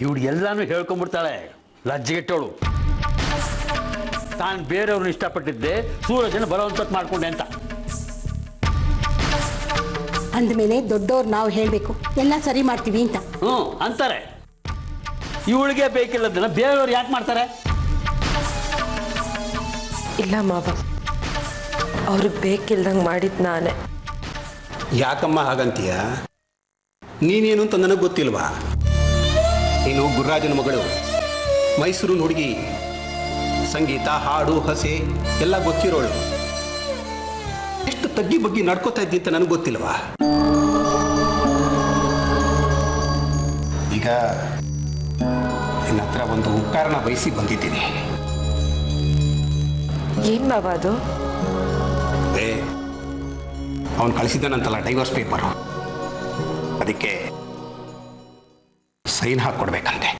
ಇವಳು ಎಲ್ಲಾನು ಹೇಳ್ಕೊಂಡ್ಬಿಡ್ತಾಳೆ. ಲಜ್ಜೆಗೆಟ್ಟವಳು. ತಾನು ಬೇರೆಯವ್ರನ್ನ ಇಷ್ಟಪಟ್ಟಿದ್ದೆ ಸೂರಜನ ಬಲವಂತ ಮಾಡ್ಕೊಂಡೆ ಅಂತ. ಅಂದಮೇಲೆ ದೊಡ್ಡವ್ರು ನಾವು ಹೇಳಬೇಕು, ಎಲ್ಲ ಸರಿ ಮಾಡ್ತೀವಿ ಅಂತ. ಅಂತಾರೆ. ಇವಳಿಗೆ ಬೇಕಿಲ್ಲದನ್ನ ಬೇರೆಯವ್ರು ಯಾಕೆ ಮಾಡ್ತಾರೆ? ಇಲ್ಲ ಮಾವ, ಅವ್ರಿಗೆ ಬೇಕಿಲ್ದಂಗೆ ಮಾಡಿದ್ದು ನಾನೇ. ಯಾಕಮ್ಮ ಹಾಗಂತೀಯ? ನೀನೇನು ಅಂತ ನನಗೆ ಗೊತ್ತಿಲ್ವಾ? ನೀನು ಗುರುರಾಜನ ಮಗಳು, ಮೈಸೂರು ಹುಡುಗಿ, ಸಂಗೀತ, ಹಾಡು, ಹಸೆ ಎಲ್ಲ ಗೊತ್ತಿರೋಳು. ಎಷ್ಟು ತಗ್ಗಿ ಬಗ್ಗಿ ನಡ್ಕೋತಾ ಇದ್ದಿ ಅಂತ ನನಗೆ ಗೊತ್ತಿಲ್ವಾ? ಈಗ ನಿನ್ನ ಹತ್ರ ಒಂದು ಉಪಕಾರನ ಬಯಸಿ ಬಂದಿದ್ದೀನಿ. ಏನು ಮಾವ ಅದು? ಅವನು ಕಳಿಸಿದ್ದಾನಂತಲ್ಲ ಡೈವರ್ಸ್ ಪೇಪರು, ಅದಕ್ಕೆ ಸೈನ್ ಹಾಕ್ಕೊಡ್ಬೇಕಂತೆ.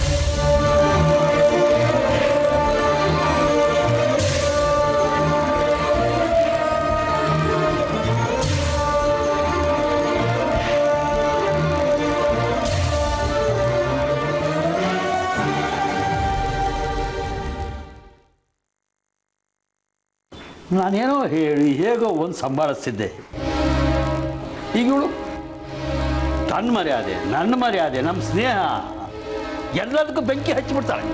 ನಾನೇನೋ ಹೇಳಿ ಹೇಗೋ ಒಂದು ಸಂಭಾಳಿಸ್ತಿದ್ದೆ. ಈಗ ಇವಳು ತನ್ನ ಮರ್ಯಾದೆ, ನನ್ನ ಮರ್ಯಾದೆ, ನಮ್ಮ ಸ್ನೇಹ ಎಲ್ಲದಕ್ಕೂ ಬೆಂಕಿ ಹಚ್ಚಿಬಿಡ್ತಾಳೆ.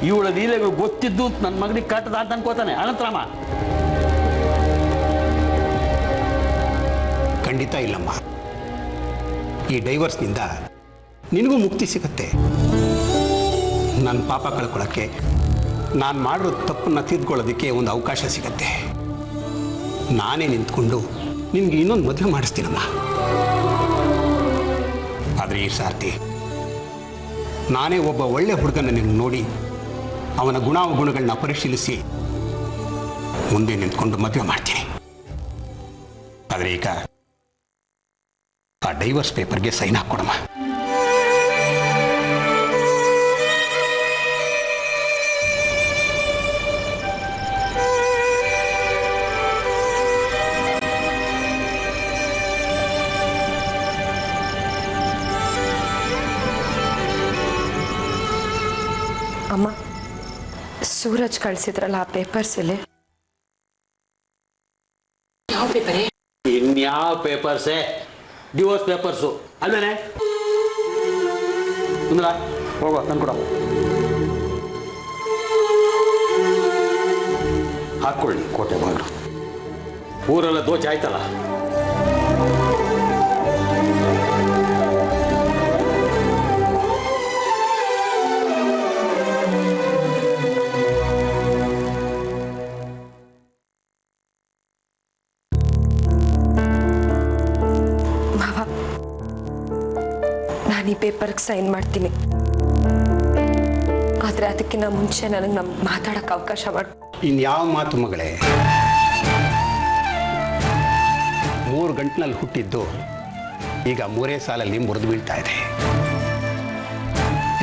ಇವಳ ಲೀಲೆಗಳು ಗೊತ್ತಿದ್ದು ನನ್ನ ಮಗನಿಗೆ ಕಟ್ಟದ ಅಂತ ಅನ್ಕೋತಾನೆ ಅನಂತರಾಮ. ಖಂಡಿತ ಇಲ್ಲಮ್ಮ. ಈ ಡೈವರ್ಸ್ನಿಂದ ನಿನಗೂ ಮುಕ್ತಿ ಸಿಗುತ್ತೆ. ನನ್ನ ಪಾಪ ಕಳ್ಕೊಳ್ಳೋಕ್ಕೆ, ನಾನು ಮಾಡಿರೋ ತಪ್ಪನ್ನು ತಿದ್ಕೊಳ್ಳೋದಕ್ಕೆ ಒಂದು ಅವಕಾಶ ಸಿಗತ್ತೆ. ನಾನೇ ನಿಂತ್ಕೊಂಡು ನಿನಗೆ ಇನ್ನೊಂದು ಮದುವೆ ಮಾಡಿಸ್ತೀನಮ್ಮ. ಆದರೆ ಈ ಸಾರ್ತಿ ನಾನೇ ಒಬ್ಬ ಒಳ್ಳೆ ಹುಡುಗನ ನಿನ್ನ ನೋಡಿ ಅವನ ಗುಣಾವಗುಣಗಳನ್ನ ಪರಿಶೀಲಿಸಿ ಮುಂದೆ ನಿಂತ್ಕೊಂಡು ಮದುವೆ ಮಾಡ್ತೀನಿ. ಆದರೆ ಈಗ ಆ ಡೈವರ್ಸ್ ಪೇಪರ್ಗೆ ಸೈನ್ ಹಾಕ್ಕೊಡಮ್ಮ. ಅಮ್ಮ, ಸೂರಜ್ ಕಳಿಸಿದ್ರಲ್ಲ ಆ ಪೇಪರ್ಸ್ ಇಲ್ಲಿ. ಯಾವ ಪೇಪರೇ? ಇನ್ಯಾವ ಪೇಪರ್ಸೇ? ಡಿವೋರ್ಸ್ ಪೇಪರ್ಸು ಅಲ್ಲೇನೆ. ಅಂದ್ರ ಹೋಗೋ ತಂದ್ಕೊಡ. ಹಾಕ್ಕೊಳ್ಳಿ ಕೋಟೆ ಬಾಗಿಲು. ಊರೆಲ್ಲ ದೋಚ ಆಯ್ತಲ್ಲ. ನಾನು ಈ ಪೇಪರ್ಗೆ ಸೈನ್ ಮಾಡ್ತೀನಿ, ಆದರೆ ಅದಕ್ಕಿಂತ ಮುಂಚೆ ನನಗೆ ಮಾತಾಡೋಕ್ಕೆ ಅವಕಾಶ ಮಾಡಿ. ಇನ್ಯಾವ ಮಾತು ಮಗಳೇ? 3 ಗಂಟಿನಲ್ಲಿ ಹುಟ್ಟಿದ್ದು ಈಗ 3 ಸಾಲಲ್ಲಿ ಮುರಿದು ಬೀಳ್ತಾ ಇದೆ.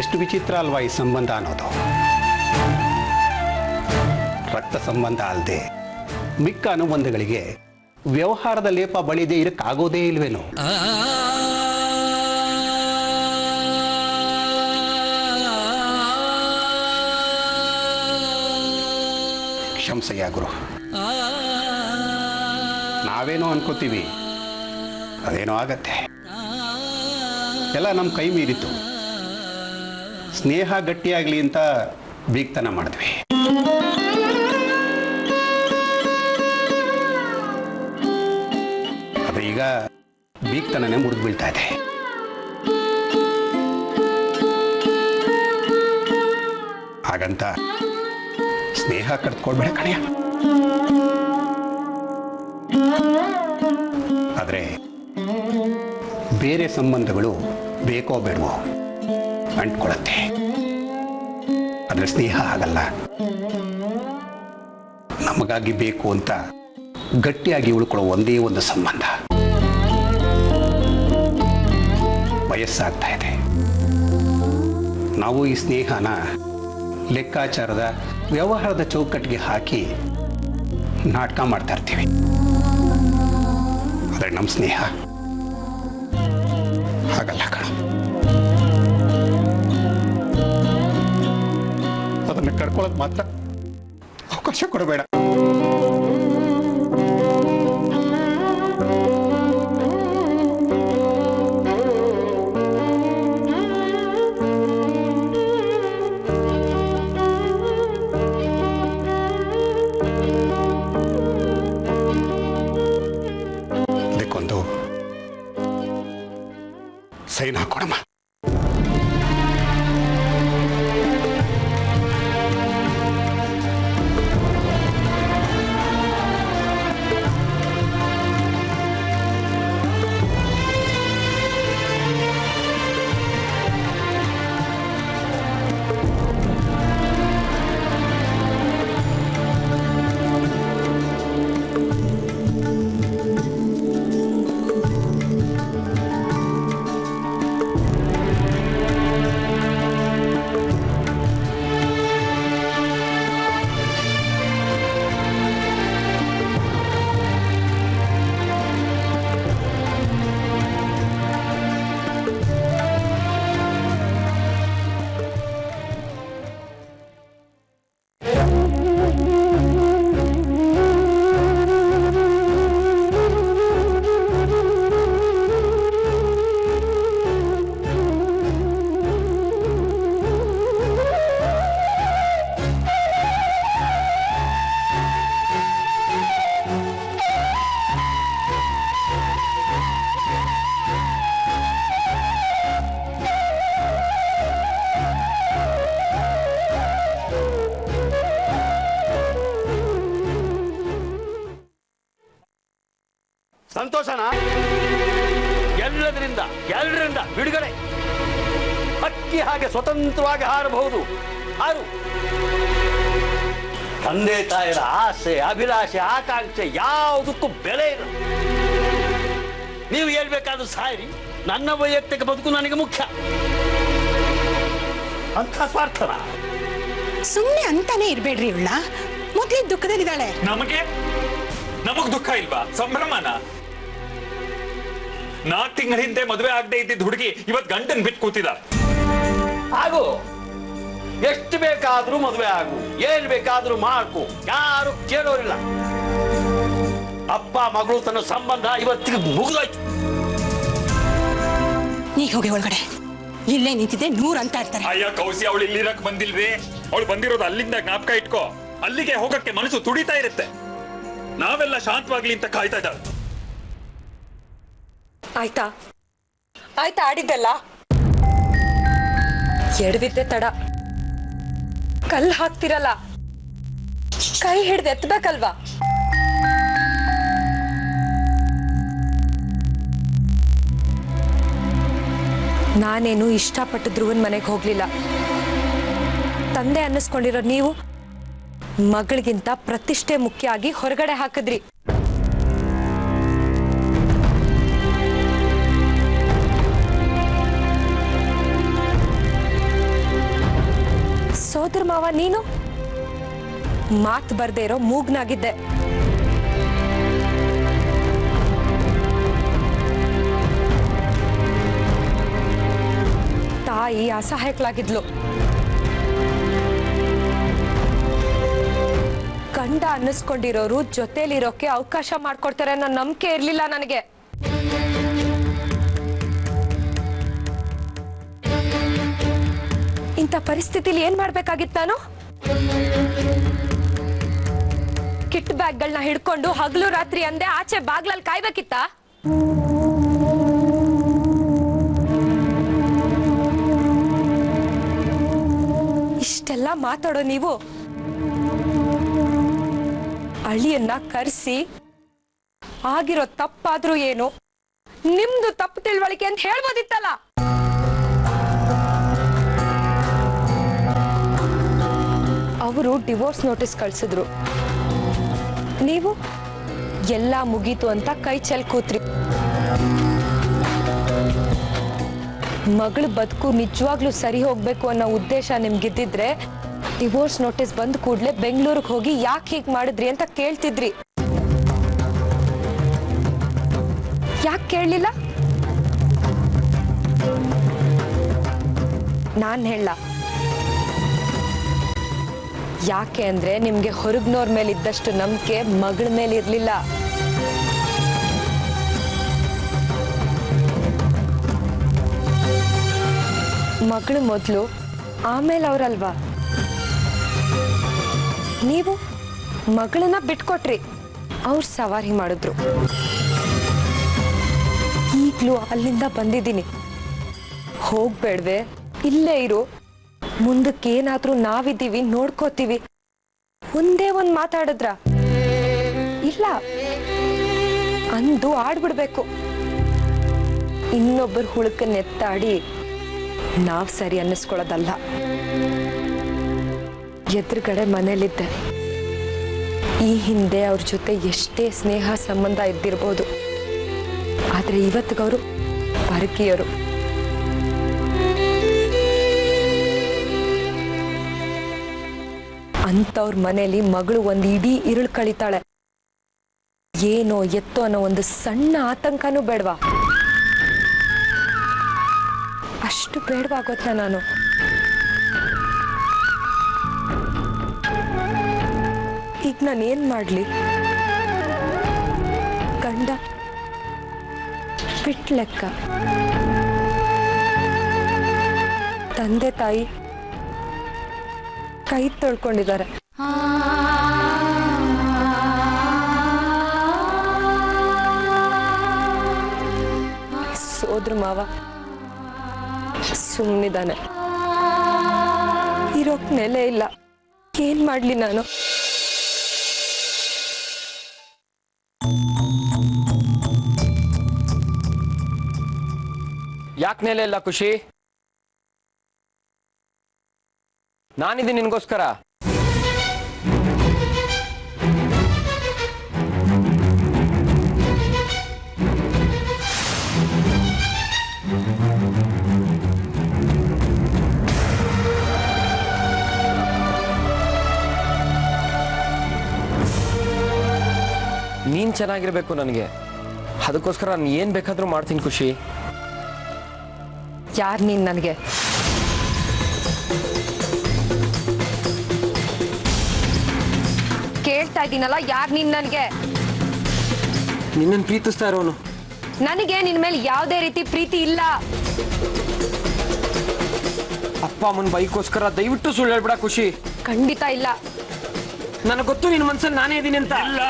ಎಷ್ಟು ವಿಚಿತ್ರ ಅಲ್ವಾ ಈ ಸಂಬಂಧ ಅನ್ನೋದು. ರಕ್ತ ಸಂಬಂಧ ಅಲ್ಲದೆ ಮಿಕ್ಕ ಅನುಬಂಧಗಳಿಗೆ ವ್ಯವಹಾರದ ಲೇಪ ಬಳಿದೆ ಇರಕ್ಕಾಗೋದೇ ಇಲ್ವೇನೋ. ಕ್ಷಮಿಸಯ್ಯ ಗುರು, ನಾವೇನೋ ಅನ್ಕೋತೀವಿ, ಅದೇನೋ ಆಗತ್ತೆ. ಎಲ್ಲ ನಮ್ಮ ಕೈ ಮೀರಿತು. ಸ್ನೇಹ ಗಟ್ಟಿಯಾಗ್ಲಿ ಅಂತ ಬೀಗ್ತನ ಮಾಡಿದ್ವಿ. ಅದು ಈಗ ಬೀಗ್ತನನೇ ಮುರಿದು ಬೀಳ್ತಾ ಇದೆ. ಹಾಗಂತ ಸ್ನೇಹ ಕಟ್ಕೊಳ್ಬೇಡ ಕಣಯ್ಯ. ಆದರೆ ಬೇರೆ ಸಂಬಂಧಗಳು ಬೇಕೋ ಬೇಡವೋ ಅಂಟ್ಕೊಳತ್ತೆ. ಆದರೆ ಸ್ನೇಹ ಆಗಲ್ಲ. ನಮಗಾಗಿ ಬೇಕು ಅಂತ ಗಟ್ಟಿಯಾಗಿ ಉಳ್ಕೊಳ್ಳೋ ಒಂದೇ ಒಂದು ಸಂಬಂಧ. ವಯಸ್ಸಾಗ್ತಾ ಇದೆ. ನಾವು ಈ ಸ್ನೇಹನ ಲೆಕ್ಕಾಚಾರದ ವ್ಯವಹಾರದ ಚೌಕಟ್ಟಿಗೆ ಹಾಕಿ ನಾಟಕ ಮಾಡ್ತಾ ಇರ್ತೀವಿ. ಆದರೆ ನಮ್ಮ ಸ್ನೇಹ ಹಾಗಲ್ಲ ಕಣ. ಕಳ್ಕೊಳ್ಳೋದು ಮಾತ್ರ ಅವಕಾಶ ಕೊಡಬೇಡ. ಅದಕ್ಕೊಂದು ಸೈನ್ ಹಾಕೊಡಮ್ಮ. ಸಂತೋಷನಾ? ಎಲ್ಲರಿಂದ ಬಿಡುಗಡೆ. ಹಕ್ಕಿ ಹಾಗೆ ಸ್ವತಂತ್ರವಾಗಿ ಹಾರಬಹುದು. ಹಾರು. ತಂದೆ ತಾಯಿರ ಆಸೆ, ಅಭಿಲಾಷೆ, ಆಕಾಂಕ್ಷೆ ಯಾವುದಕ್ಕೂ ಬೆಲೆ ಇಲ್ಲ. ನೀವು ಹೇಳ್ಬೇಕಾದ್ರೂ ಸಾರಿ, ನನ್ನ ವೈಯಕ್ತಿಕ ಬದುಕು ನನಗೆ ಮುಖ್ಯ. ಅಂತ ಸ್ವಾರ್ಥನ? ಸುಮ್ಮನೆ ಅಂತಾನೆ ಇರ್ಬೇಡ್ರಿ. ಇವಳ ಮೊದ್ಲೇ ದುಃಖದಲ್ಲಿದ್ದಾಳೆ. ನಮಗ್ ದುಃಖ ಇಲ್ವಾ? ಸಂಭ್ರಮನ? 4 ತಿಂಗಳ ಹಿಂದೆ ಮದುವೆ ಆಗದೆ ಇದ್ದಿದ್ದ ಹುಡುಗಿ ಇವತ್ ಗಂಡನ್ ಬಿಟ್ಟು ಕೂತಿದ. ಆಗು, ಎಷ್ಟು ಬೇಕಾದ್ರೂ ಮದುವೆ ಆಗು, ಏನ್ ಬೇಕಾದ್ರೂ ಮಾಡ್ಕೊ, ಯಾರು ಕೇಳೋರಿಲ್ಲ. ಅಪ್ಪ ಮಗಳು ತನ್ನ ಸಂಬಂಧ ಇವತ್ತಿಗೆ ಮುಗಿದೋಯ್ತು. ಈಗ ಹೋಗಿ ಒಳಗಡೆ. ಇಲ್ಲೇ ನಿಂತಿದ್ದೆ 100 ಅಂತ ಇರ್ತಾರೆ. ಅಯ್ಯ ಕೌಸಿ, ಅವಳು ಇಲ್ಲಿರಕ್ ಬಂದಿಲ್ವೇ? ಅವಳು ಬಂದಿರೋದು ಅಲ್ಲಿಂದ ಜ್ಞಾಪಕ ಇಟ್ಕೋ. ಅಲ್ಲಿಗೆ ಹೋಗಕ್ಕೆ ಮನಸ್ಸು ತುಡಿತಾ ಇರುತ್ತೆ. ನಾವೆಲ್ಲ ಶಾಂತವಾಗ್ಲಿ ಅಂತ ಕಾಯ್ತಾ ಇದ್ದಾಳೆ. ಆಯ್ತಾ ಆಡಿದ್ದಲ್ಲ. ಎಡವಿದ್ದೆ ತಡ. ಕಲ್ಲು ಹಾಕ್ತಿರಲ್ಲ, ಕೈ ಹಿಡ್ದು ಎತ್ತಬೇಕಲ್ವಾ? ನಾನೇನು ಇಷ್ಟಪಟ್ಟು ಧ್ರುವನ್ ಮನೆಗೆ ಹೋಗ್ಲಿಲ್ಲ. ತಂದೆ ಅನ್ನಿಸ್ಕೊಂಡಿರೋ ನೀವು ಮಗಳಿಗಿಂತ ಪ್ರತಿಷ್ಠೆ ಮುಖ್ಯ ಆಗಿ ಹೊರಗಡೆ ಹಾಕಿದ್ರಿ. ಸೋದರ ಮಾವ ನೀನು ಮಾತು ಬರ್ದೇ ಇರೋ ಮೂಗ್ನಾಗಿದ್ದೆ. ತಾಯಿ ಅಸಹಾಯಕಲಾಗಿದ್ಲು. ಗಂಡ ಅನ್ನಿಸ್ಕೊಂಡಿರೋರು ಜೊತೆಲಿರೋಕೆ ಅವಕಾಶ ಮಾಡ್ಕೊಡ್ತಾರೆ ಅನ್ನೋ ನಂಬಿಕೆ ಇರ್ಲಿಲ್ಲ ನನಗೆ. ಇಂಥ ಪರಿಸ್ಥಿತಿಲಿ ಏನ್ ಮಾಡ್ಬೇಕಾಗಿತ್ತು ನಾನು? ಕಿಟ್ ಬ್ಯಾಗ್ಗಳನ್ನ ಹಿಡ್ಕೊಂಡು ಹಗಲು ರಾತ್ರಿ ಅಂದೆ ಆಚೆ ಬಾಗ್ಲಲ್ಲಿ ಕಾಯ್ಬೇಕಿತ್ತ? ಇಷ್ಟೆಲ್ಲ ಮಾತಾಡೋ ನೀವು ಅಳಿಯನ್ನ ಕರೆಸಿ ಆಗಿರೋ ತಪ್ಪಾದ್ರೂ ಏನು, ನಿಮ್ದು ತಪ್ಪು ತಿಳುವಳಿಕೆ ಅಂತ ಹೇಳ್ಬೋದಿತ್ತಲ್ಲ. ಅವರು ಡಿವೋರ್ಸ್ ನೋಟಿಸ್ ಕಳ್ಸಿದ್ರು. ನೀವು ಎಲ್ಲ ಮುಗೀತು ಅಂತ ಕೈ ಚೆಲ್ ಕೂತ್ರಿ. ಮಗಳ ಬದುಕು ನಿಜವಾಗ್ಲೂ ಸರಿ ಹೋಗ್ಬೇಕು ಅನ್ನೋ ಉದ್ದೇಶ ನಿಮ್ಗಿದ್ದಿದ್ರೆ ಡಿವೋರ್ಸ್ ನೋಟಿಸ್ ಬಂದ ಕೂಡಲೇ ಬೆಂಗಳೂರಿಗೆ ಹೋಗಿ ಯಾಕೆ ಹೀಗೆ ಮಾಡಿದ್ರಿ ಅಂತ ಕೇಳ್ತಿದ್ರಿ. ಯಾಕೆ ಕೇಳಲಿಲ್ಲ? ನಾನ್ ಹೇಳ ಯಾಕೆ ಅಂದ್ರೆ ನಿಮ್ಗೆ ಹೊರಗ್ನೋರ್ ಮೇಲೆ ಇದ್ದಷ್ಟು ನಂಬಿಕೆ ಮಗಳ ಮೇಲೆ ಇರ್ಲಿಲ್ಲ. ಮಗಳು ಮೊದಲು, ಆಮೇಲೆ ಅವರಲ್ವಾ? ನೀವು ಮಗಳನ್ನ ಬಿಟ್ಕೊಟ್ರಿ, ಅವ್ರು ಸವಾರಿ ಮಾಡಿದ್ರು. ಈಗ್ಲೂ ಅಲ್ಲಿಂದ ಬಂದಿದ್ದೀನಿ. ಹೋಗ್ಬೇಡ್ವೆ, ಇಲ್ಲೇ ಇರು, ಮುಂದಕ್ಕೇನಾದ್ರೂ ನಾವಿದ್ದೀವಿ, ನೋಡ್ಕೋತೀವಿ. ಒಂದೇ ಒಂದ್ ಮಾತಾಡಿದ್ರ? ಇಲ್ಲ, ಅಂದು ಆಡ್ಬಿಡ್ಬೇಕು. ಇನ್ನೊಬ್ಬರ ಹುಳುಕನ್ನೆತ್ತಾಡಿ ನಾವ್ ಸರಿ ಅನ್ನಿಸ್ಕೊಳ್ಳೋದಲ್ಲ. ಎದುರುಗಡೆ ಮನೇಲಿದ್ದೆ. ಈ ಹಿಂದೆ ಅವ್ರ ಜೊತೆ ಎಷ್ಟೇ ಸ್ನೇಹ ಸಂಬಂಧ ಇದ್ದಿರ್ಬೋದು, ಆದ್ರೆ ಇವತ್ತಿಗವರು ಪರಕೀಯರು. ಅಂತವ್ರ ಮನೇಲಿ ಮಗಳು ಒಂದು ಇಡೀ ಇರುಳು ಕಳೀತಾಳೆ. ಏನೋ ಎತ್ತೋ ಅನ್ನೋ ಒಂದು ಸಣ್ಣ ಆತಂಕನೂ ಬೇಡವಾ? ಅಷ್ಟು ಬೇಡವಾ ಗೊತ್ತಾ ನಾನು? ಈಗ ನಾನು ಏನ್ ಮಾಡ್ಲಿ? ಗಂಡ ಬಿಟ್ ಲೆಕ್ಕ, ತಂದೆ ತಾಯಿ ಕೈ ತೊಳ್ಕೊಂಡಿದ್ದಾರೆ. ಸೋದ್ರ ಮಾವ ಸುಮ್ಮನಿದ್ದಾನೆ. ಇರೋಕ್ ನೆಲೆ ಇಲ್ಲ. ಏನ್ ಮಾಡ್ಲಿ ನಾನು? ಯಾಕೆ ನೆಲೆ ಇಲ್ಲ ಖುಷಿ? ನಾನಿದ್ದೀನಿ ನಿನ್ಗೋಸ್ಕರ. ನೀನ್ ಚೆನ್ನಾಗಿರ್ಬೇಕು ನನಗೆ. ಅದಕ್ಕೋಸ್ಕರ ನಾನು ಏನ್ ಬೇಕಾದ್ರೂ ಮಾಡ್ತೀನಿ ಖುಷಿ. ಯಾರ್ ನೀನ್ ನನಗೆ? ಕೇಳ್ತಾ ಇದ್ದೀನಲ್ಲ, ಯಾರ್ ನೀನ್ ನನಗೆ? ನಿನ್ನನ್ನು ಪ್ರೀತಿಸ್ತಾ ಇರೋನು. ನನಗೆ ನಿನ್ ಮೇಲೆ ಯಾವುದೇ ರೀತಿ ಪ್ರೀತಿ ಇಲ್ಲ. ಅಪ್ಪ ಅಮ್ಮನ ಬೈಕೋಸ್ಕರ ದಯವಿಟ್ಟು ಸುಳ್ಳು ಹೇಳ್ಬಿಡ ಖುಷಿ. ಖಂಡಿತ ಇಲ್ಲ. ನನಗೆ ಗೊತ್ತು ನಿನ್ನ ಮನ್ಸಲ್ಲಿ ನಾನೇ ಇದ್ದೀನಿ ಅಂತ. ಇಲ್ಲ,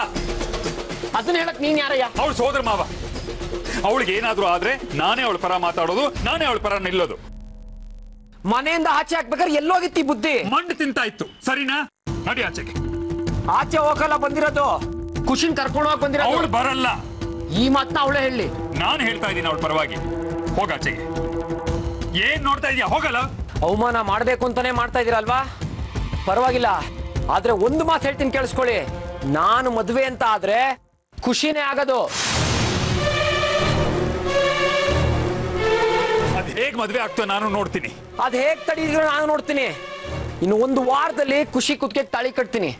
ಅದನ್ನ ಹೇಳಕ್ ನೀನ್ ಯಾರಯ್ಯ? ಅವಳು ಸೋದರ ಮಾವ. ಅವಳಿಗೆ ಏನಾದ್ರೂ ಆದ್ರೆ ನಾನೇ ಅವಳ ಪರ ಮಾತಾಡೋದು, ನಾನೇ ಅವಳ ಪರ ನಿಲ್ಲೋದು. ಮನೆಯಿಂದ ಆಚೆ ಹಾಕ್ಬೇಕಾದ್ರೆ ಎಲ್ಲೋಗಿತ್ತಿ ಬುದ್ಧಿ? ಮಂಡ್ ತಿಂತಾ ಇತ್ತು. ಸರಿನಾ? ನಡಿ ಆಚೆಗೆ. ಆಚೆ ಹೋಗಲ್ಲ ಬಂದಿರೋದು, ಖುಷಿನ್ ಕರ್ಕೊಂಡು ಹೋಗಕ್ ಬಂದಿರೋದು. ಅವಳು ಬರಲ್ಲ. ಈ ಮಾತನ್ನ ಅವಳೇ ಹೇಳಿ. ನಾನು ಹೇಳ್ತಾ ಇದ್ದೀನಿ ಅವಳ ಪರವಾಗಿ. ಹೋಗ ಆಚೆಗೆ. ಏನ್ ನೋಡ್ತಾ ಇದೀಯಾ? ಹೋಗಲ್ಲ. ಅವಮಾನ ಮಾಡ್ಬೇಕು ಅಂತಾನೆ ಮಾಡ್ತಾ ಇದೀರಲ್ವಾ? ಪರವಾಗಿಲ್ಲ, ಆದ್ರೆ ಒಂದು ಮಾತು ಹೇಳ್ತೀನಿ ಕೇಳಿಸ್ಕೊಳ್ಳಿ. ನಾನು ಮದುವೆ ಅಂತ ಆದ್ರೆ ಖುಷಿನೇ ಆಗೋದು. ಅದ್ ಹೇಗ್ ಮದ್ವೆ ಆಗ್ತೋ ನಾನು ನೋಡ್ತೀನಿ. ಅದ್ ಹೇಗ್ ತಡೀದಿರೋ ನಾನು ನೋಡ್ತೀನಿ. ಇನ್ನು ಒಂದು ವಾರದಲ್ಲಿ ಖುಷಿ ಕುತ್ತಿಗೆ ತಾಳಿ ಕಟ್ತೀನಿ.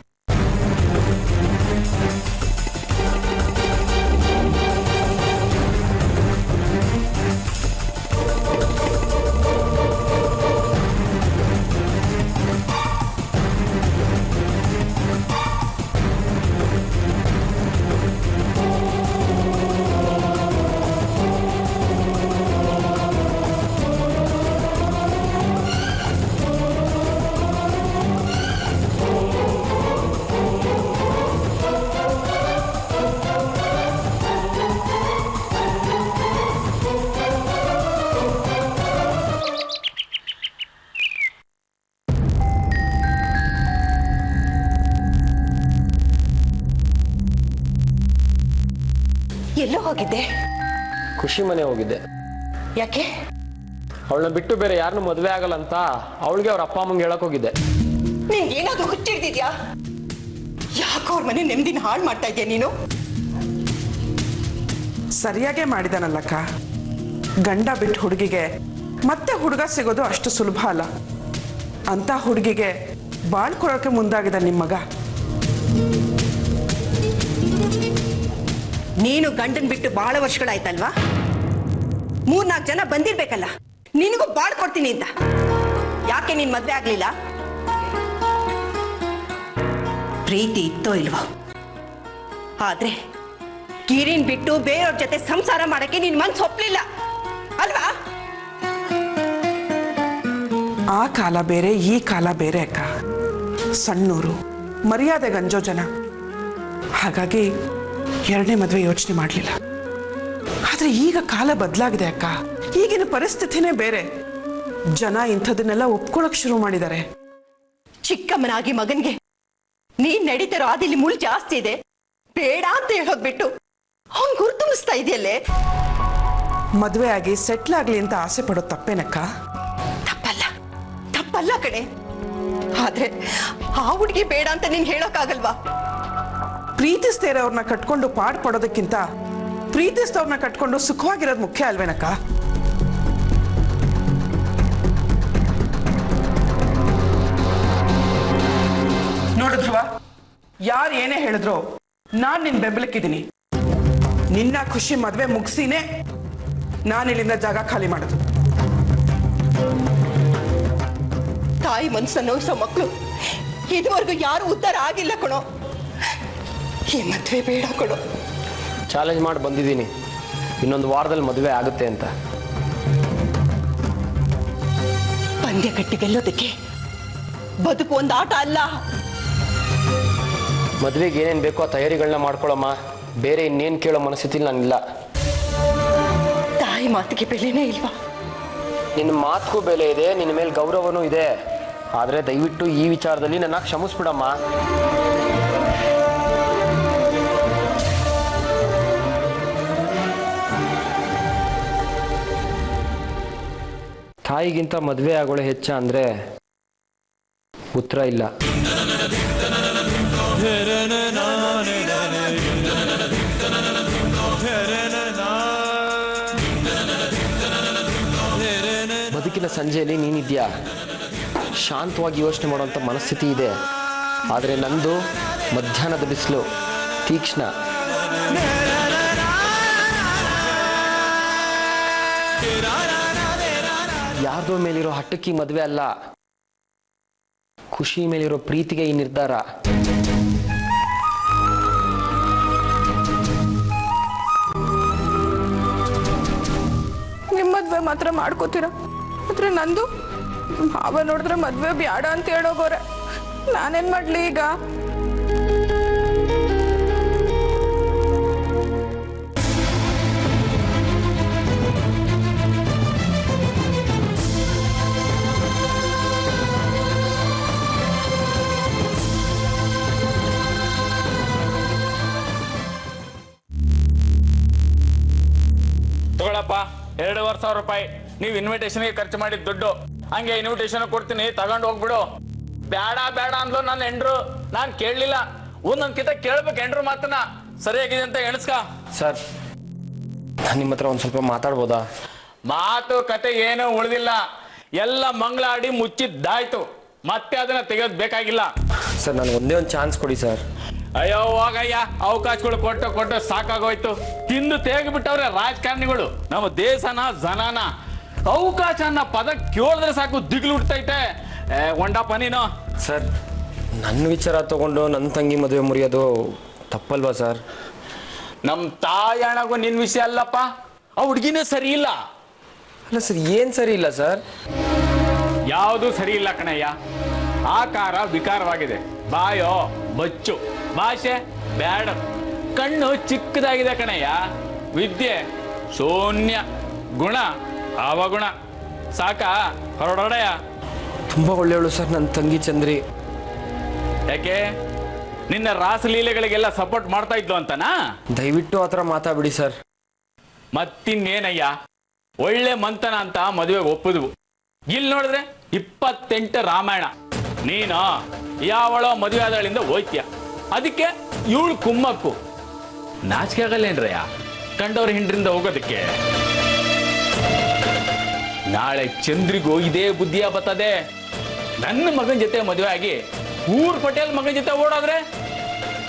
ಎಲ್ಲೋ ಹೋಗಿದ್ದೆ? ಖುಷಿ ಮನೆ ಹೋಗಿದ್ದೆ. ಯಾಕೆ? ಅವಳನ್ನ ಬಿಟ್ಟು ಬೇರೆ ಯಾರನ್ನು ಮದುವೆ ಆಗಲ್ಲ ಅಂತ ಅವಳಿಗೆ ಅವ್ರ ಅಪ್ಪ ಅಮ್ಮಂಗೆ ಹೇಳಕ್ ಹೋಗಿದ್ದೆ. ನಿನ್ಗೆ ಏನಾದ್ರು ಹುಚ್ಚಿಡ್ದಿದ್ಯಾ? ಯಾಕೆ ಅವ್ರ ಮನೆ ನೆಮ್ಮದಿನ ಹಾಳು ಮಾಡ್ತಾ ಇದ್ಯಾ ನೀನು? ಸರಿಯಾಗೇ ಮಾಡಿದಾನಲ್ಲಕ್ಕ. ಗಂಡ ಬಿಟ್ಟು ಹುಡುಗಿಗೆ ಮತ್ತೆ ಹುಡುಗ ಸಿಗೋದು ಅಷ್ಟು ಸುಲಭ ಅಲ್ಲ. ಅಂತ ಹುಡುಗಿಗೆ ಬಾಳ್ಕೊಳಕ್ಕೆ ಮುಂದಾಗಿದ್ದ ನಿಮ್ಮ ಮಗ. ನೀನು ಗಂಡನ್ ಬಿಟ್ಟು ಬಹಳ ವರ್ಷಗಳಾಯ್ತಲ್ವಾ? 3-4 ಜನ ಬಂದಿರ್ಬೇಕಲ್ಲ, ನಿನಗೂ ಬಾಳ್ ಕೊಡ್ತೀನಿ ಅಂತ. ಯಾಕೆ ನೀನ್ ಮದ್ವೆ ಆಗ್ಲಿಲ್ಲ? ಪ್ರೀತಿ ಇತ್ತೋ ಇಲ್ವೋ, ಆದ್ರೆ ಗಿರಿನ್ ಬಿಟ್ಟು ಬೇರೆಯವ್ರ ಜೊತೆ ಸಂಸಾರ ಮಾಡಕ್ಕೆ ನಿನ್ ಮನ್ಸು ಒಪ್ಲಿಲ್ಲ ಅಲ್ವಾ? ಆ ಕಾಲ ಬೇರೆ ಈ ಕಾಲ ಬೇರೆ ಅಕ್ಕ. ಸಣ್ಣೂರು, ಮರ್ಯಾದೆ ಗಂಜೋ ಜನ. ಹಾಗಾಗಿ ಎರಡನೇ ಮದುವೆ ಯೋಚನೆ ಮಾಡಲಿಲ್ಲ. ಆದ್ರೆ ಈಗ ಕಾಲ ಬದಲಾಗಿದೆ ಅಕ್ಕ. ಈಗಿನ ಪರಿಸ್ಥಿತಿನೇ ಬೇರೆ. ಜನ ಇಂಥದನ್ನೆಲ್ಲ ಒಪ್ಕೊಳಕ್ ಶುರು ಮಾಡಿದ್ದಾರೆ. ಚಿಕ್ಕಮ್ಮನಾಗಿ ಮಗನ್ಗೆ ನೀನ್ ನಡೀತಿರೋ ಅದಿಲ್ಲಿ ಮುಳ್ ಜಾಸ್ತಿ ಇದೆ ಬೇಡ ಅಂತ ಹೇಳೋದ್ ಬಿಟ್ಟು ಅವ್ನ್ ಗುರ್ತುಂಬಿಸ್ತಾ ಇದೆಯಲ್ಲೇ. ಮದುವೆ ಆಗಿ ಸೆಟ್ಲ್ ಆಗ್ಲಿ ಅಂತ ಆಸೆ ಪಡೋದು ತಪ್ಪೇನಕ್ಕ? ತಪ್ಪಲ್ಲ ಕಣೆ. ಆದ್ರೆ ಆ ಹುಡುಗಿ ಬೇಡ ಅಂತ ನೀನ್ ಹೇಳೋಕ್ಕಾಗಲ್ವಾ? ಪ್ರೀತಿಸ್ದೇ ಅವ್ರನ್ನ ಕಟ್ಕೊಂಡು ಪಾಡ್ ಪಡೋದಕ್ಕಿಂತ ಪ್ರೀತಿಸ್ದವ್ರನ್ನ ಕಟ್ಕೊಂಡು ಸುಖವಾಗಿರೋದು ಮುಖ್ಯ ಅಲ್ವೇನಕ್ಕ? ನೋಡಿದ್ರುವ, ಯಾರು ಏನೇ ಹೇಳಿದ್ರು ನಾನ್ ನಿನ್ ಬೆಂಬಲಕ್ಕಿದ್ದೀನಿ. ನಿನ್ನ ಖುಷಿ ಮದ್ವೆ ಮುಗಿಸಿನೇ ನಾನಿಲ್ಲಿಂದ ಜಾಗ ಖಾಲಿ ಮಾಡೋದು. ತಾಯಿ ಮನ್ಸನ್ನ ನೋಯಿಸೋ ಮಕ್ಕಳು ಇದುವರೆಗೂ ಯಾರು ಉದ್ಧಾರ ಆಗಿಲ್ಲ ಕಣೋ. ಈ ಮದ್ವೆ ಬೇಡ ಕಣೋ. ಚಾಲೆಂಜ್ ಮಾಡಿ ಬಂದಿದ್ದೀನಿ, ಇನ್ನೊಂದು ವಾರದಲ್ಲಿ ಮದುವೆ ಆಗುತ್ತೆ ಅಂತ. ಪಂದ್ಯ ಕಟ್ಟಿ ಗೆಲ್ಲೋದಕ್ಕೆ ಬದುಕು ಒಂದು ಆಟ ಅಲ್ಲ. ಮದುವೆಗೆ ಏನೇನು ಬೇಕೋ ಆ ತಯಾರಿಗಳನ್ನ ಮಾಡ್ಕೊಳ್ಳಮ್ಮ. ಬೇರೆ ಇನ್ನೇನು ಕೇಳೋ ಮನಸ್ಥಿತಿಲಿ ನಾನಿಲ್ಲ. ತಾಯಿ ಮಾತಿಗೆ ಬೆಲೆನೇ ಇಲ್ವಾ? ನಿನ್ನ ಮಾತಿಗೂ ಬೆಲೆ ಇದೆ, ನಿನ್ನ ಮೇಲೆ ಗೌರವನೂ ಇದೆ. ಆದರೆ ದಯವಿಟ್ಟು ಈ ವಿಚಾರದಲ್ಲಿ ನನ್ನ ಕ್ಷಮಿಸ್ಬಿಡಮ್ಮ. ತಾಯಿಗಿಂತ ಮದುವೆ ಆಗೋಳೆ ಹೆಚ್ಚ ಅಂದರೆ ಉತ್ತರ ಇಲ್ಲ. ಬದುಕಿನ ಸಂಜೆಯಲ್ಲಿ ನೀನಿದ್ಯಾ, ಶಾಂತವಾಗಿ ಯೋಚನೆ ಮಾಡುವಂಥ ಮನಸ್ಥಿತಿ ಇದೆ. ಆದರೆ ನಂದು ಮಧ್ಯಾಹ್ನದ ಬಿಸಿಲು, ತೀಕ್ಷ್ಣ. ಯಾರ್ದೋ ಮೇಲಿರೋ ಹಟ್ಟಕ್ಕಿ ಮದುವೆ ಅಲ್ಲ, ಖುಷಿ ಮೇಲಿರೋ ಪ್ರೀತಿಗೆ ಈ ನಿರ್ಧಾರ. ನಿಮ್ಮ ಮದ್ವೆ ಮಾತ್ರ ಮಾಡ್ಕೋತೀರ, ಆದ್ರೆ ನಂದು ಮಾವ ನೋಡಿದ್ರೆ ಮದ್ವೆ ಬ್ಯಾಡ ಅಂತ ಹೇಳೋಗೋರೆ. ನಾನೇನ್ ಮಾಡ್ಲಿ ಈಗ? ತಗೊಳಪ್ಪ, 2,500 ರೂಪಾಯಿ ನೀವು ಇನ್ವಿಟೇಷನ್ಗೆ ಖರ್ಚು ಮಾಡಿದ ದುಡ್ಡು. ಹಂಗೆ ಇನ್ವಿಟೇಷನ್ ಕೊಡ್ತೀನಿ, ತಗೊಂಡು ಹೋಗ್ಬಿಡು. ಬೇಡ ಬೇಡ ಅಂದ್ಲು ನನ್ನ ಹೆಂಡ್ರು. ನಾನು ಕೇಳಲಿಲ್ಲ. ಒಂದೊಂದ್ಕಿಂತ ಕೇಳ್ಬೇಕು ಹೆಂಡ್ರು ಮಾತನ್ನ. ಸರಿಯಾಗಿದೆ ಅಂತ ಎಣಿಸ್ಕ. ಸರ್, ನಾನು ನಿಮ್ಮ ಹತ್ರ ಒಂದು ಸ್ವಲ್ಪ ಮಾತಾಡ್ಬೋದಾ? ಮಾತು ಕತೆ ಏನೂ ಉಳಿದಿಲ್ಲ. ಎಲ್ಲ ಮಂಗಳಾಡಿ ಮುಚ್ಚಿದ್ದಾಯ್ತು. ಮತ್ತೆ ಅದನ್ನ ತೆಗೆಯೋದು ಬೇಕಾಗಿಲ್ಲ. ಸರ್, ನನಗೆ ಒಂದೇ ಒಂದು ಚಾನ್ಸ್ ಕೊಡಿ ಸರ್. ಅಯ್ಯೋ ಹೋಗಯ್ಯ, ಅವಕಾಶಗಳು ಕೊಟ್ಟು ಸಾಕಾಗೋಯ್ತು. ತಿಂದು ತೇಗ್ಬಿಟ್ಟವ್ರೆ ರಾಜಕಾರಣಿಗಳು ನಮ್ಮ ದೇಶನ ಜನನ. ಅವಕಾಶ ಅನ್ನೋ ಪದ ಕೇಳಿದ್ರೆ ಸಾಕು ದಿಗ್ಲು ಹುಡ್ತೈತೆ. ಒಂಡಪ್ಪ ನೀನು. ಸರ್, ನನ್ನ ವಿಚಾರ ತಗೊಂಡು ನನ್ನ ತಂಗಿ ಮದುವೆ ಮುರಿಯೋದು ತಪ್ಪಲ್ವಾ ಸರ್? ನಮ್ಮ ತಾಯಣಗೂ ನಿನ್ ವಿಷಯ ಅಲ್ಲಪ್ಪ. ಆ ಹುಡ್ಗಿನೇ ಸರಿ ಇಲ್ಲ. ಅಲ್ಲ ಸರ್, ಏನು ಸರಿ ಇಲ್ಲ ಸರ್? ಯಾವುದು ಸರಿ ಇಲ್ಲ ಕಣಯ್ಯ. ಆಕಾರ ವಿಕಾರವಾಗಿದೆ, ಬಾಯೋ ಬಚ್ಚು, ಭಾಷೆ ಬ್ಯಾಡ, ಕಣ್ಣು ಚಿಕ್ಕದಾಗಿದೆ ಕಣಯ್ಯ, ವಿದ್ಯೆ ಶೂನ್ಯ, ಗುಣ ಅವಗುಣ. ಸಾಕ ಹೊರಡೋಡಯ್ಯ. ತುಂಬ ಒಳ್ಳೆಯವಳು ಸರ್ ನನ್ನ ತಂಗಿ ಚಂದ್ರಿ. ಯಾಕೆ ನಿನ್ನ ರಾಸಲೀಲೆಗಳಿಗೆಲ್ಲ ಸಪೋರ್ಟ್ ಮಾಡ್ತಾ ಇದ್ಲು ಅಂತನಾ? ದಯವಿಟ್ಟು ಆ ಥರ ಮಾತಾಡ್ಬಿಡಿ ಸರ್. ಮತ್ತಿನ್ನೇನಯ್ಯ, ಒಳ್ಳೆ ಮಂತನ ಅಂತ ಮದುವೆಗೆ ಒಪ್ಪಿದ್ವು. ಇಲ್ಲಿ ನೋಡಿದ್ರೆ 28 ರಾಮಾಯಣ. ನೀನು ಯಾವಳೋ ಮದುವೆ ಆದಳಿಂದ ಹೋಯ್ತೀಯ. ಅದಕ್ಕೆ ಇವಳು ಕುಮ್ಮಕ್ಕು. ನಾಚಿಕೆ ಆಗಲ್ಲೇನ್ರಯ್ಯ ಕಂಡವ್ರ ಹಿಂಡ್ರಿಂದ ಹೋಗೋದಕ್ಕೆ? ನಾಳೆ ಚಂದ್ರಿಗೂ ಇದೇ ಬುದ್ಧಿಯ ಬರ್ತದೆ. ನನ್ನ ಮಗನ ಜೊತೆ ಮದುವೆ ಆಗಿ ಊರ್ ಪಟೇಲ್ ಮಗನ ಜೊತೆ ಓಡೋದ್ರೆ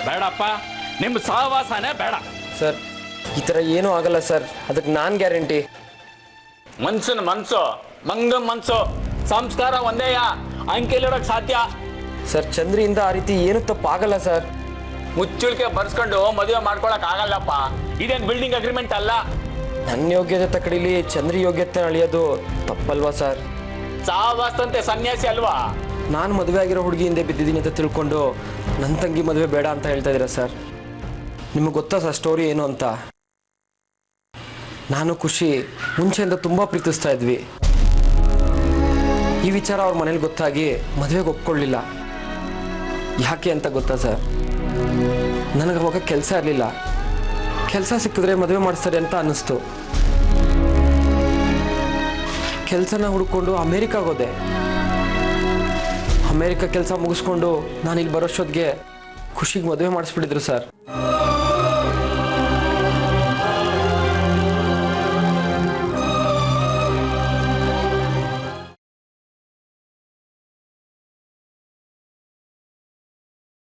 ಬೇಡಪ್ಪ. ನಿಮ್ಮ ಸಹವಾಸನೇ ಬೇಡ. ಸರ್, ಈ ಥರ ಏನೂ ಆಗಲ್ಲ ಸರ್, ಅದಕ್ಕೆ ನಾನು ಗ್ಯಾರಂಟಿ. ಮನ್ಸನ್ ಮನ್ಸು, ಮಂಗನ್ ಮನ್ಸು, ಸಂಸ್ಕಾರ ಒಂದೇಯ. ಅಂಕೆಲಿಡಕ್ ಸಾಧ್ಯ. ಸರ್ ಚಂದ್ರಿಯಿಂದ ಆ ರೀತಿ ಏನು ತಪ್ಪಾಗಲ್ಲ ಸರ್. ಮುಚ್ಚುಳಿಕೆ ಬರ್ಸ್ಕೊಂಡು ಮದುವೆ ಮಾಡ್ಕೊಳಕ್ ಆಗಲ್ಲಪ್ಪ. ಇದೇನ್ ಬಿಲ್ಡಿಂಗ್ ಅಗ್ರಿಮೆಂಟ್ ಅಲ್ಲ. ನನ್ನ ಯೋಗ್ಯತೆ ತಕಡಿಲಿ ಚಂದ್ರಿ ಯೋಗ್ಯತೆ ಅಳಿಯೋದು ತಪ್ಪಲ್ವಾ ಸರ್? ಸಾವಾಸ್ತಂತೆ ಸನ್ಯಾಸಿ ಅಲ್ವಾ? ನಾನು ಮದುವೆ ಆಗಿರೋ ಹುಡುಗಿ ಹಿಂದೆ ಬಿದ್ದಿದ್ದೀನಿ ಅಂತ ತಿಳ್ಕೊಂಡು ನನ್ನ ತಂಗಿ ಮದುವೆ ಬೇಡ ಅಂತ ಹೇಳ್ತಾ ಇದ್ದೀರಾ ಸರ್? ನಿಮಗೆ ಗೊತ್ತಾ ಸರ್ ಸ್ಟೋರಿ ಏನು ಅಂತ? ನಾನು ಖುಷಿ ಮುಂಚೆಯಿಂದ ತುಂಬ ಪ್ರೀತಿಸ್ತಾ ಇದ್ವಿ. ಈ ವಿಚಾರ ಅವ್ರ ಮನೇಲಿ ಗೊತ್ತಾಗಿ ಮದುವೆಗೆ ಒಪ್ಕೊಳ್ಳಿಲ್ಲ. ಯಾಕೆ ಅಂತ ಗೊತ್ತಾ ಸರ್? ನನಗೆ ಅವಾಗ ಕೆಲಸ ಇರಲಿಲ್ಲ. ಕೆಲಸ ಸಿಕ್ಕಿದ್ರೆ ಮದುವೆ ಮಾಡಿಸ್ತಾರೆ ಅಂತ ಅನ್ನಿಸ್ತು. ಕೆಲಸನ ಹುಡ್ಕೊಂಡು ಅಮೇರಿಕಾಗೆ ಹೋದೆ. ಅಮೇರಿಕಾ ಕೆಲಸ ಮುಗಿಸ್ಕೊಂಡು ನಾನು ಇಲ್ಲಿ ಬರೋಷ್ಟೊತ್ತಿಗೆ ಖುಷಿಗೆ ಮದುವೆ ಮಾಡಿಸ್ಬಿಟ್ಟಿದ್ರು ಸರ್.